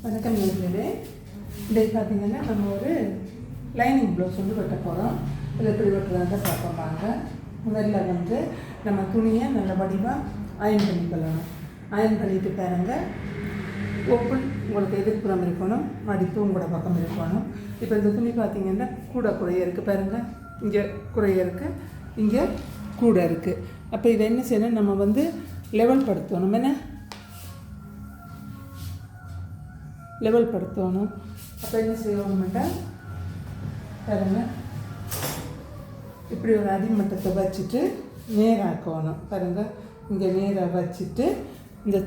வணக்கம் நேயர்களே. இன்றைக்கு பார்த்தீங்கன்னா நம்ம ஒரு லைனிங் ப்ளவுஸ் வந்து வெட்ட போகிறோம். இதில் எப்படி வெட்டுறதா பார்ப்போம் வாங்க. முதல்ல வந்து நம்ம துணியை நல்ல வடிவாக அயன் பண்ணிக்கொள்ளணும். அயன் பண்ணிட்டு பாருங்க, ஓப்பன் உங்களுக்கு எதிர்ப்புறம் இருக்கணும், மடிப்பு உங்களோட பக்கம் இருக்கணும். இப்போ இந்த துணி பார்த்தீங்கன்னா குறைய இருக்குது பாருங்கள், இங்கே குறைய இருக்குது, இங்கே கூட இருக்குது. அப்போ இதை என்ன செய்யணும், நம்ம வந்து லெவல் படுத்தணும். என்ன லெவல் படுத்தணும். அப்போ என்ன செய்யணும்னா பாருங்க, இப்படி ஒரு அடிமட்டத்தை வச்சுட்டு நேராக்கணும். பாருங்கள், இங்கே நேராக வச்சுட்டு இந்த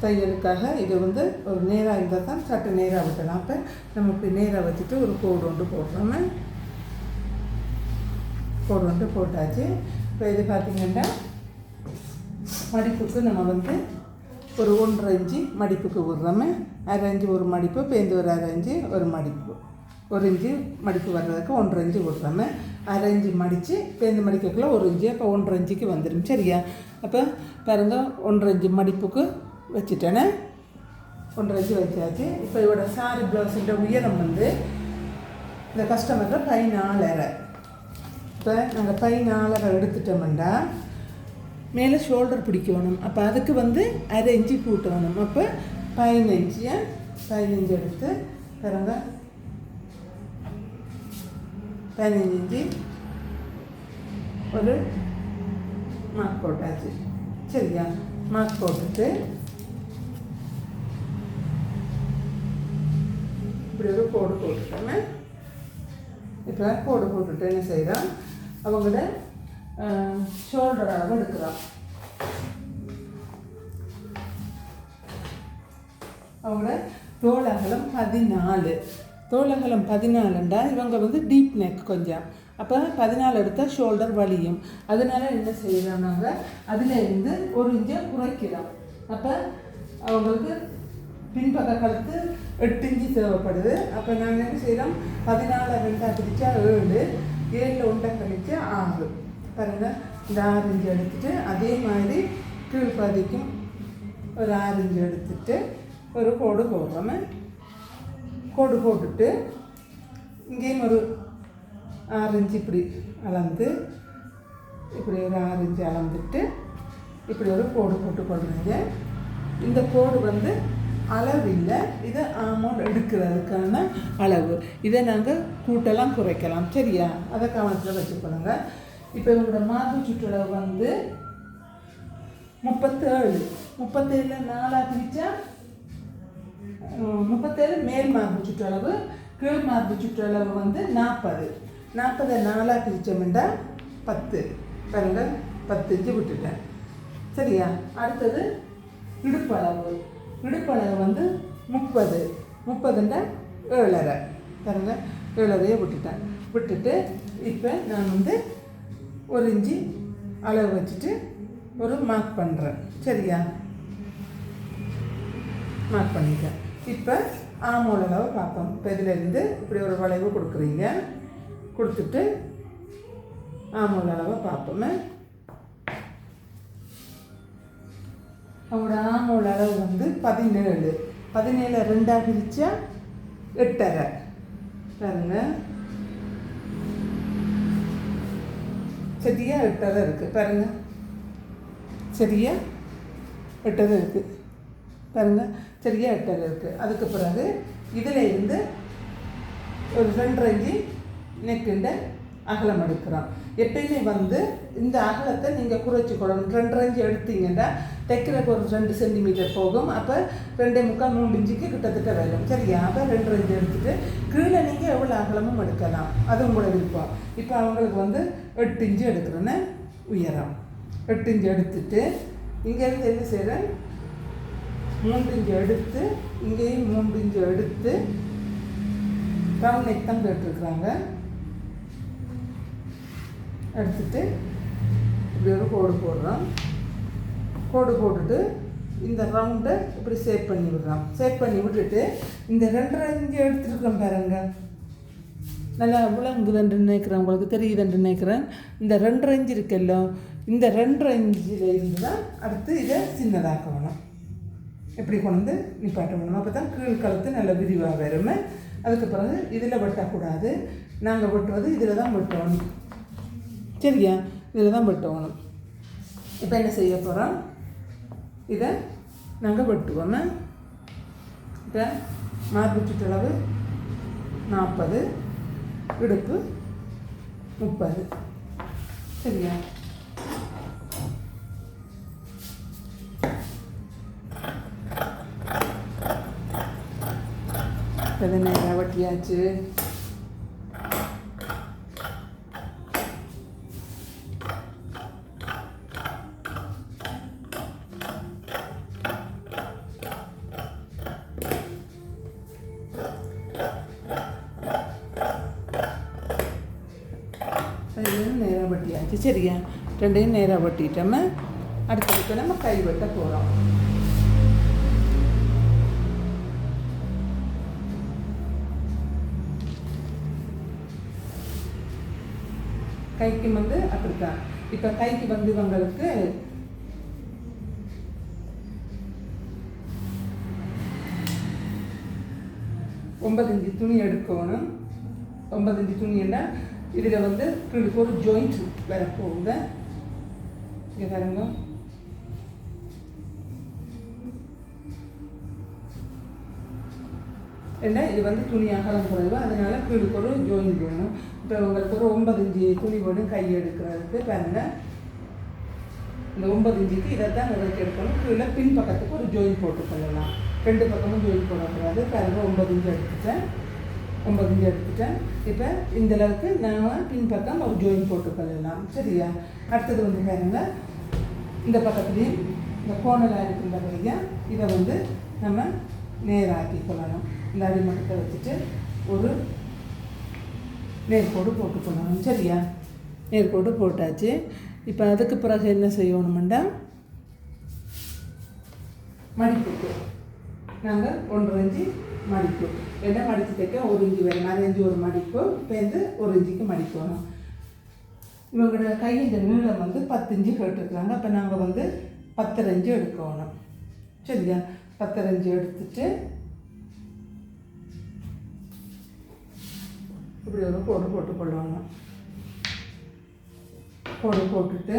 தையலுக்காக இது வந்து ஒரு நேராக இருந்தால் தான் சட்டு நேராக விட்டலாம். அப்போ நம்ம இப்படி நேராக வச்சுட்டு ஒரு கோடு ஒன்று போடுறோம். கோடு ஒன்று போட்டாச்சு. இப்போ இது பார்த்திங்கன்னா மடிப்புக்கு நம்ம வந்து ஒரு 1.5 இன்ச்சு மடிப்புக்கு விடுறோமே. 1/2 இன்ச்சு ஒரு மடிப்பு, பேருந்து ஒரு 1/2 இன்ச்சு ஒரு மடிப்பு, 1 இன்ச்சு மடிப்பு வர்றதுக்கு 1.5 இன்ச்சு விடுறோமே. 1/2 இன்ச்சு மடித்து பேருந்து மடிக்கக்குள்ளே 1 இன்ச்சு, அப்போ 1.5 இன்ச்சுக்கு வந்துடும். சரியா? அப்போ பாருங்கள், 1.5 இன்ச்சு மடிப்புக்கு வச்சுட்டேனே, 1.5 இன்ச்சு வச்சாச்சு. இப்போ இதோட சாரி ப்ளவுஸுன்ற உயரம் வந்து இந்த கஸ்டமருக்கு 14.5. இப்போ நாங்கள் 14.5 எடுத்துட்டோம்னா மேலே ஷோல்டர் பிடிக்கணும். அப்போ அதுக்கு வந்து 1/2 இன்ச்சு கூட்டணும். அப்போ 15 எடுத்து பாருங்க, 15 இன்ச்சு ஒரு மார்க் போட்டாச்சு. சரியா? மார்க் போட்டுட்டு இப்படி ஒரு கோடு போட்டுட்டோமே. இப்போ கோடு போட்டுட்டு என்ன செய்கிறோம், அவங்களோட ஷோல்டர் அளவு எடுக்கிறோம். அவங்களோட தோளகலம் 14. தோளகலம் 14ண்டா இவங்க வந்து டீப் நெக் கொஞ்சம். அப்போ 14 எடுத்தால் ஷோல்டர் வலியும். அதனால என்ன செய்கிறோம், நாங்கள் அதில் இருந்து 1 இன்ச்சை குறைக்கிறோம். அப்போ அவங்களுக்கு பின்பக்க கழுத்து 8 இன்ச்சு தேவைப்படுது. அப்போ நாங்கள் என்ன செய்கிறோம், 14 2 பிடிச்சா 7, 7 1 கழிச்சா 6. பாருங்கள், இந்த 6 இன்ச்சு எடுத்துகிட்டு அதே மாதிரி கீழ்பாதிக்கும் ஒரு 6 இன்ச்சு எடுத்துகிட்டு ஒரு கோடு போடுறோமே. கோடு போட்டுட்டு இங்கேயும் ஒரு 6 இன்ச்சு இப்படி அளந்து, இப்படி ஒரு 6 இன்ச்சு அளந்துட்டு இப்படி ஒரு கோடு போட்டு கொள்ளுங்க. இந்த கோடு வந்து அளவில்லை, இது ஆமௌண்ட் எடுக்கிறதுக்கான அளவு. இதை நாங்கள் கூட்டலாம் குறைக்கலாம். சரியா? அதை கவனத்தில் வச்சுக்கொள்ளுங்க. இப்போ இவங்களோட மார்பு சுற்றளவு வந்து 37. 37 4 பிரித்தா 37 மேல் மார்பு சுற்றளவு, கீழ் மார்பு சுற்றளவு வந்து 40. 40 4 பிரித்தோம்னா 10. பாருங்கள், 10 இன்ச்சு விட்டுட்டேன். சரியா? அடுத்தது இடுப்பளவு. இடுப்பளவு வந்து 30. 30ண்டா 7.5. பாருங்கள், 7.5 விட்டுட்டு இப்போ நான் வந்து 1 இன்ச்சு அளவு வச்சுட்டு ஒரு மார்க் பண்ணுறேன். சரியா? மார்க் பண்ணிட்டேன். இப்போ ஆமோல் அளவு பார்ப்போம். இப்போ இதிலேருந்து இப்படி ஒரு வளைவு கொடுக்குறீங்க, கொடுத்துட்டு ஆமோல் அளவை பார்ப்போமே. அவங்களோட ஆமோல் அளவு வந்து 17. 17 2 பிரித்தா 8.5. பாருங்க, சரியா 8.5 இருக்குது. பாருங்க, சரியா 8.5 இருக்குது. பாருங்க, சரியா 8.5 இருக்குது. அதுக்கு பிறகு இதில் இருந்து ஒரு 2.5 இன்ச்சு நெக்குண்ட அகலம் எடுக்கிறோம். எப்பயுமே வந்து இந்த அகலத்தை நீங்கள் குறைச்சி கொள்ளணும். 2.5 இன்ச்சு எடுத்தீங்கன்னா தைக்கிறதுக்கு ஒரு 2 சென்டிமீட்டர் போகும். அப்போ 2.75 3 இன்ச்சுக்கு கிட்டத்தட்ட வரும். சரியா? அப்போ 2.5 இன்ச்சு எடுத்துகிட்டு கீழே நீங்கள் எவ்வளோ அகலமும் எடுக்கலாம், அது உங்களோட விருப்பம். இப்போ அவங்களுக்கு வந்து 8 இன்ச்சு எடுக்கிறேன்னு உயரம். 8 இன்ச்சு எடுத்துட்டு இங்கேருந்து என்ன செய்கிறேன், 3 இன்ச்சு எடுத்து இங்கேயும் 3 இன்ச்சு எடுத்து ரவுண்ட் நெக் தான் கேட்டுருக்குறாங்க. எடுத்துட்டு இப்படி ஒரு கோடு போடுறோம். கோடு போட்டுட்டு இந்த ரவுண்டை இப்படி சேவ் பண்ணி விடுறோம். சேவ் பண்ணி விட்டுட்டு இந்த 2.5 இன்ச்சு எடுத்துருக்கோம் பாருங்க, நல்லா விளங்குதுன்னு நினைக்கிறேன், உங்களுக்கு தெரியுதுன்னு நினைக்கிறேன். இந்த 2.5 இன்ச்சு இருக்குல்ல, இந்த 2.5 இன்ச்சில் இருந்து தான் அடுத்து இதை சின்னதாக்கணும். இப்படி கொண்டு வந்து நிப்பாட்ட வேணும். அப்போ தான் கீழ் கழுத்து நல்ல விரிவாக வரும். அதுக்கு பிறகு இதில் வெட்டக்கூடாது, நாங்கள் வெட்டுவது இதில் தான் வெட்டணும். சரியா, இதில் தான் வெட்டணும். இப்போ என்ன செய்ய போகிறோம், இதை நாங்கள் வெட்டுவோம். இப்போ மார்பு சுற்றளவு 40, இடுப்பு 30. சரியா, இப்போ நேராக வெட்டியாச்சு. நேராக வெட்டியாச்சு. சரியா, ரெண்டையும் நேராக வெட்டிட்டோம். அடுத்ததுக்கு நம்ம கை வெட்ட போகிறோம். கைக்கு வந்து அப்படித்தான். இப்போ கைக்கு வந்து இவங்களுக்கு 9 இன்ச்சு துணி எடுக்கணும். 9 இன்ச்சு துணின்னா இதில் வந்து ஒரு ஜாயிண்ட் வரப்போகுது. இங்கே பாருங்க, ஏன்னா இது வந்து துணி அகலம் குறைவு, அதனால கீழுக்கு ஒரு ஜாயிண்ட் வேணும். இப்போ உங்களுக்கு ஒரு 9 இன்ச்சு துணி வேணும் கை எடுக்கிறதுக்கு. பாருங்கள், இந்த 9 இன்ச்சுக்கு இதை தான் நிறச்சி எடுக்கணும். கீழே பின் பக்கத்துக்கு ஒரு ஜாயிண்ட் போட்டுக்கொள்ளலாம். 2 பக்கமும் ஜாயிண்ட் போடக்கூடாது. பாருங்கள், 9 இன்ச்சு எடுத்துட்டேன். 9 இன்ச்சு எடுத்துட்டேன். இப்போ இந்த அளவுக்கு நாம் பின்பக்கம் ஒரு ஜாயிண்ட் போட்டுக்கொள்ளலாம். சரியா, அடுத்தது வந்து பாருங்கள், இந்த பக்கத்துலேயும் இந்த கோணலாக இருக்கின்ற வழியாக இதை வந்து நம்ம நேராக்கி கொள்ளணும். இந்த அடிமட்டத்தை வச்சுட்டு ஒரு நேர்கோடு போட்டுக்கொள்ளணும். சரியா, நேர்கோடு போட்டாச்சு. இப்போ அதுக்கு பிறகு என்ன செய்யணுமெண்டா, மடிப்புக்கு நாங்கள் 1 இன்ச்சு மடிப்பு. ஏன்னா மடித்து தைக்க 1 இன்ச்சு வேணும். 4 இன்ச்சு ஒரு மடிப்பு பேருந்து 1 இன்ச்சுக்கு மடிக்கணும். இவங்களோட கையின் நீளம் வந்து 10 இன்ச்சு கேட்டுருக்குறாங்க. அப்போ நாங்கள் வந்து 10.5 இன்ச்சு எடுக்கணும். சரியா, 10.5 இன்ச்சு எடுத்துட்டு இப்படி ஒரு கோடு போட்டுக்கொள்வாங்க. கோடு போட்டுட்டு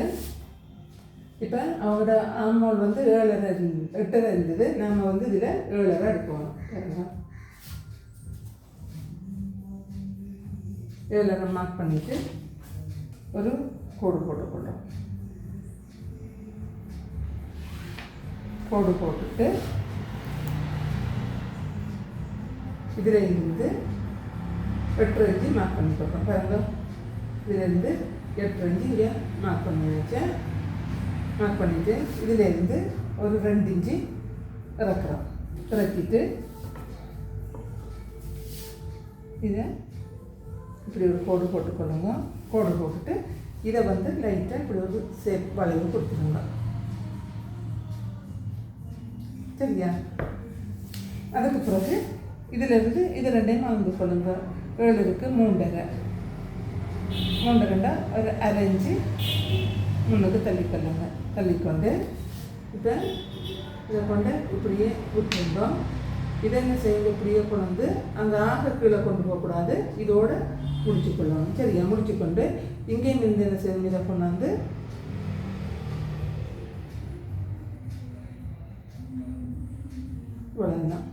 இப்போ அவங்களோட ஆமால் வந்து 7.5 8.5 இருந்தது. நாம் வந்து இதில் 7.5 எடுக்கணும். 7.5 மார்க் பண்ணிவிட்டு ஒரு கோடு போட்டுக்கொள்ளும். கோடு போட்டுட்டு இதில் இருந்து 8.5 இன்ச்சு மார்க் பண்ணி போடுறோம். பாருங்க, இதிலேருந்து 8.5 இன்ச்சு இங்கே மார்க் பண்ணி வச்சேன். மார்க் பண்ணிவிட்டு இதிலேருந்து ஒரு 2 இன்ச்சு இறக்குறோம். இறக்கிட்டு இதை இப்படி ஒரு கோடு போட்டுக்கொள்ளுங்க. கோடு போட்டுட்டு இதை வந்து லைட்டாக இப்படி ஒரு ஷேப் வளைவு கொடுத்துருங்க. சரியா, அதுக்கு பிறகு இதிலிருந்து இது 2ஐயும் அளந்து கொள்ளுங்க. 7க்கு 3.5 ஒரு 1/2 இன்ச்சு முன்னுக்கு தள்ளிக்கொள்ளுங்க. தள்ளிக்கொண்டு இப்போ இதை கொண்டு இப்படியே விட்டுருந்தோம். இதை என்ன செய்யுங்க, இப்படியே கொண்டு வந்து அங்கே ஆக கீழே கொண்டு போகக்கூடாது, இதோடு முடிச்சுக்கொள்ளணும். சரியா, முடிச்சுக்கொண்டு இங்கேயும் இருந்து என்ன செய்யணும், இதை கொண்டாந்து இவ்வளோதான்.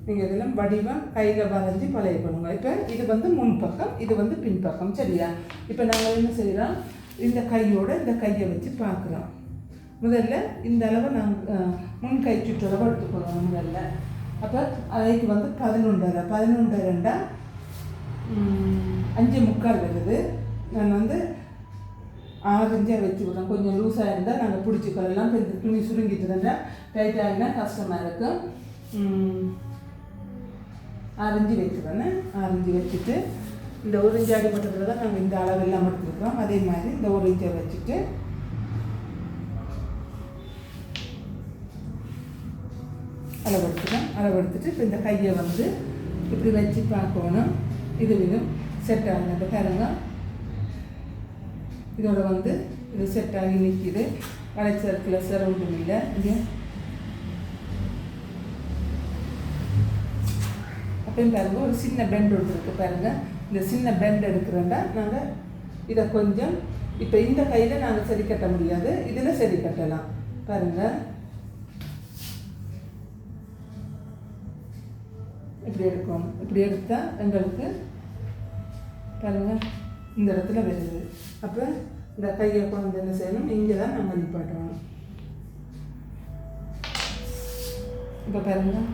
நீங்கள் இதெல்லாம் வடிவம் கையில் வரைஞ்சி பழைய பண்ணுங்க. இப்போ இது வந்து முன்பக்கம், இது வந்து பின்பக்கம். சரியா, இப்போ நாங்கள் என்ன செய்கிறோம், இந்த கையோட இந்த கையை வச்சு பார்க்குறோம். முதல்ல இந்த அளவை நாங்கள் முன் கை சுற்றளவு எடுத்துக்கொள்ளணும் முதல்ல. அப்போ அதுக்கு வந்து 11.5 11.2 5.75 வருது. நான் வந்து 6 இன்ச்சாக வச்சு விடுறோம். கொஞ்சம் லூஸாக இருந்தால் நாங்கள் பிடிச்சிக்கொள்ளலாம். இப்போ இந்த துணி சுருங்கிட்டு இருந்தால் டைட்டாகினா கஷ்டமாக இருக்கும். 6 இன்ச்சு வச்சுக்கோங்க. 6 இன்ச்சு வச்சுட்டு இந்த 1 இன்ச்சு அடிமட்டத்தில் தான் நாங்கள் இந்த அளவெல்லாம் எடுத்துருக்கோம். அதே மாதிரி இந்த 1 இன்ச்சை வச்சுட்டு அளவெடுத்துட்டோம். அளவெடுத்துட்டு இப்போ இந்த கையை வந்து இப்படி வச்சு பார்க்கணும். இதுவும் செட் ஆகுது பாருங்க. இதோட வந்து இது செட் ஆகி நிற்கிது. வளைச்சல் சார் ஒன்றும் இல்லை. இங்கே அப்பயும் பாருங்க ஒரு சின்ன பெண்ட் ஒன்று இருக்குது பாருங்கள். இந்த சின்ன பெண்ட் எடுக்கிறோன்னா நாங்கள் இதை கொஞ்சம் இப்போ இந்த கையில் நாங்கள் சரி கட்ட முடியாது, இதில் சரி கட்டலாம் பாருங்கள். இப்படி எடுக்கும். இப்படி எடுத்தால் எங்களுக்கு பாருங்கள் இந்த இடத்துல வருது. அப்போ இந்த கையை கொண்டு என்ன செய்யணும், இங்கே தான் நாங்கள் நிப்பாட்டணும். இப்போ பாருங்கள்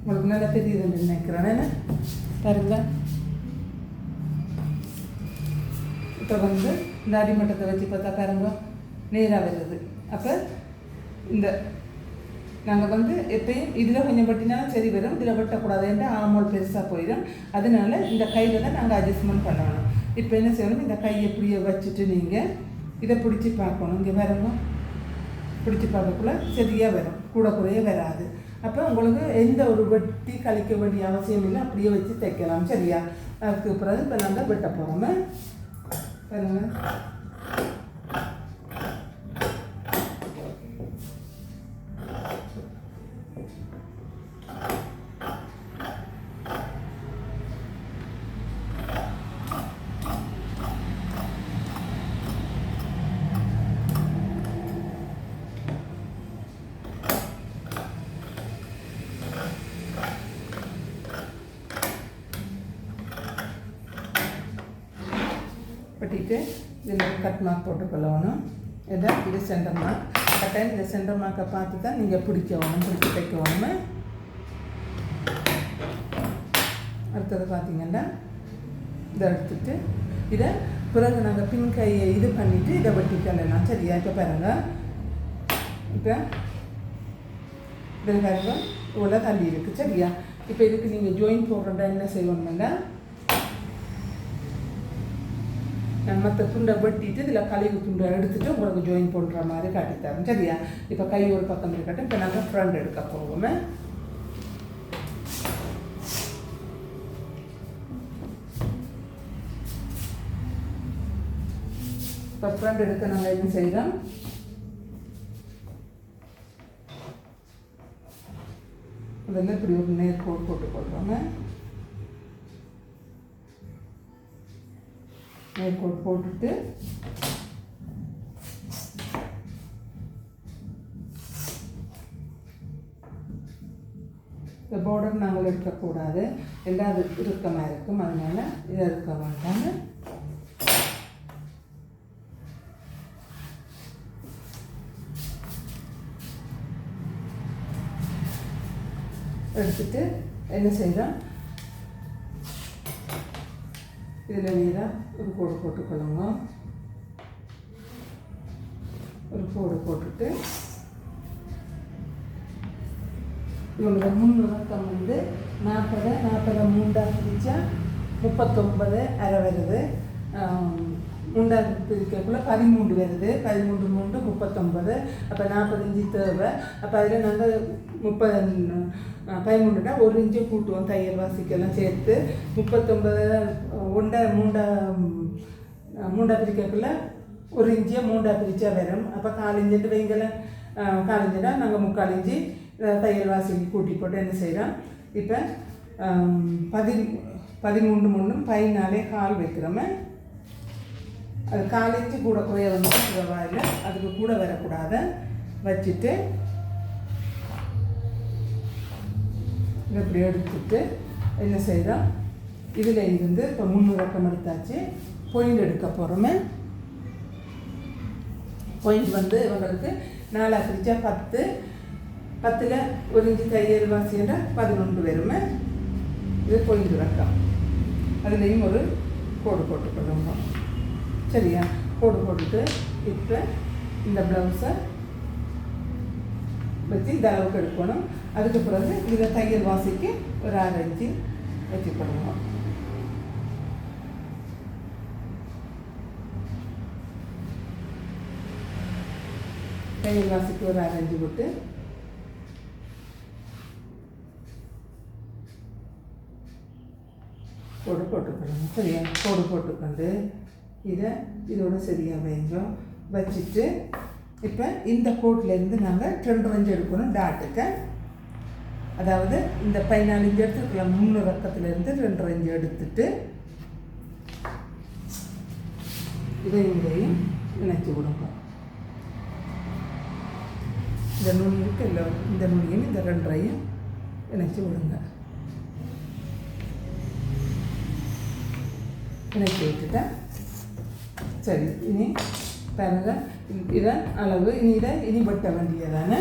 உங்களுக்கு நல்லா தெரியுதுன்னு நினைக்கிறேன். என்ன பாருங்கள் இப்போ வந்து இந்த அடிமட்டத்தை வச்சு பார்த்தா பாருங்க நேராக வருது. அப்போ இந்த நாங்கள் வந்து எப்பயும் இதில் கொஞ்சம் பட்டினாலும் சரி வரும், இதில் வெட்டக்கூடாது என்று ஆமோல் பெருசாக போயிடும். அதனால இந்த கையில் தான் நாங்கள் அட்ஜஸ்ட்மெண்ட் பண்ணணும். இப்போ என்ன செய்யணும், இந்த கையை இப்படியே வச்சுட்டு நீங்கள் இதை பிடிச்சி பார்க்கணும். இங்கே வரணும், பிடிச்சி பார்க்கக்குள்ள சரியாக வரும், கூட குறைய வராது. அப்போ உங்களுக்கு எந்த ஒரு வெட்டி கழிக்க வேண்டிய அவசியம் இல்லை, அப்படியே வச்சு தைக்கலாம். சரியா? அதுக்கு பிறகு இப்போ நாங்கள் வெட்ட போகிறோமே பாருங்க. வெட்டிட்டு இதில் கட் மார்க் போட்டுக்கொள்ளணும். இது சென்டர் மார்க். கட்டாயம் இந்த சென்டர் மார்க்கை பார்த்து தான் நீங்கள் பிடிக்கணும், பிடிச்சி தைக்கணும். அடுத்தது பார்த்தீங்கன்னா இதை எடுத்துட்டு இதை பிறகு நாங்கள் பின் கையை இது பண்ணிவிட்டு இதை வெட்டிக்கலாம். சரியா? இப்போ பாருங்கள், இப்போ இதில் பாருங்க இவ்வளோ தள்ளி இருக்குது. சரியா? இப்போ இதுக்கு நீங்கள் ஜாயின் போடுறதா என்ன செய்யணும்னா மற்ற துண்டை வெட்டிட்டு இதில் கழிவு துண்டை எடுத்துகிட்டு உங்களுக்கு ஜாயின் பண்ணுற மாதிரி காட்டித்தரோம். சரியா? இப்போ கை ஒரு பக்கம் இருக்கட்டும். இப்போ நாங்கள் ஃப்ரண்ட் எடுக்க போவோமே. இப்போ ஃப்ரண்ட் எடுக்க நாங்கள் என்ன செய்கிறோம், அதில் இப்படி ஒரு நேர்கோடு போட்டுக்கொள்கிறோங்க. நேர்கோடு போட்டுட்டு இந்த பார்டர் நாங்கள் எடுக்கக்கூடாது, எல்லாம் அது இறுக்கமாக இருக்கும். அதனால் இதை இருக்க வேண்டாம். எடுத்துட்டு என்ன செய்கிறோம், இதில் நேராக ஒரு கோடு போட்டுக்கொள்ளுங்க. ஒரு கோடு போட்டுட்டு இவங்களோட முன்னுறக்கம் வந்து 40 மூண்டாக பிரித்தா 39 அரை வருது. மூண்டாக பிரிக்கக்குள்ள 13 வருது. 13 மூண்டு 39. அப்போ 45 தேவை. அப்போ அதில் நாங்கள் 13னா 1 இன்ச்சு கூட்டுவோம். தையல் வாசிக்கெல்லாம் சேர்த்து 39 மூண்டா பிரிக்கக்குள்ள 1 இன்ச்சியாக மூண்டா பிரித்தா வரும். அப்போ 4 இன்ச்சுட்டு வைங்கலாம். 4 இன்ச்சுனா நாங்கள் 3/4 இன்ச்சு தையல் வாசிக்கு கூட்டி போட்டு என்ன செய்கிறோம், இப்போ 13 மூணும் 14 கால் வைக்கிறோமே. அது 4 இன்ச்சு கூட குறைய வந்து பரவாயில்ல, அதுக்கு கூட வரக்கூடாது. வச்சுட்டு இப்படி எடுத்துட்டு என்ன செய்கிறோம், இதில் இருந்து இப்போ 300 ரக்கம் எடுத்தாச்சு. பாயிண்ட் எடுக்க போகிறோமே. பாயிண்ட் வந்து இவங்களுக்கு 4 பிரித்தா 10. 10ல் 1 இன்ச்சு தையல் வாசின்னா 11 வருமே. இது பாயிண்ட் ரக்கம். அதுலேயும் ஒரு கோடு போட்டுக்கொள்ளுங்க. சரியா? கோடு போட்டுட்டு இப்போ இந்த ப்ளவுஸை வச்சு இந்த அளவுக்கு எடுக்கணும். அதுக்கு பிறகு இதில் தையல் வாசிக்கு ஒரு 6 இன்ச்சு வச்சுக்கொள்ளுங்க. தையல் வாசிக்கு ஒரு 6 இன்ச்சு போட்டு கோடு போட்டுக்கணும். சரியா, கோடு போட்டுக்கொண்டு இதை இதோட சரியாக வைங்க. வச்சுட்டு இப்போ இந்த கோட்லேருந்து நாங்கள் 2 இன்ச் எடுக்கணும் டாட்டுக்கு. அதாவது இந்த 14 இன்ச் எடுத்துக்கலாம். 3 பக்கத்துலேருந்து 2 இன்ச் எடுத்துட்டு இதையும் இணைச்சி விடுங்க. இந்த நுனிக்கு இல்லை, இந்த நுனியும் இந்த 2 இணைச்சி விடுங்க. இணைச்சி விட்டுட்டேன். சரி, இனி பாருங்கள், இதான் அளவு. இனி வெட்ட வேண்டியதானே.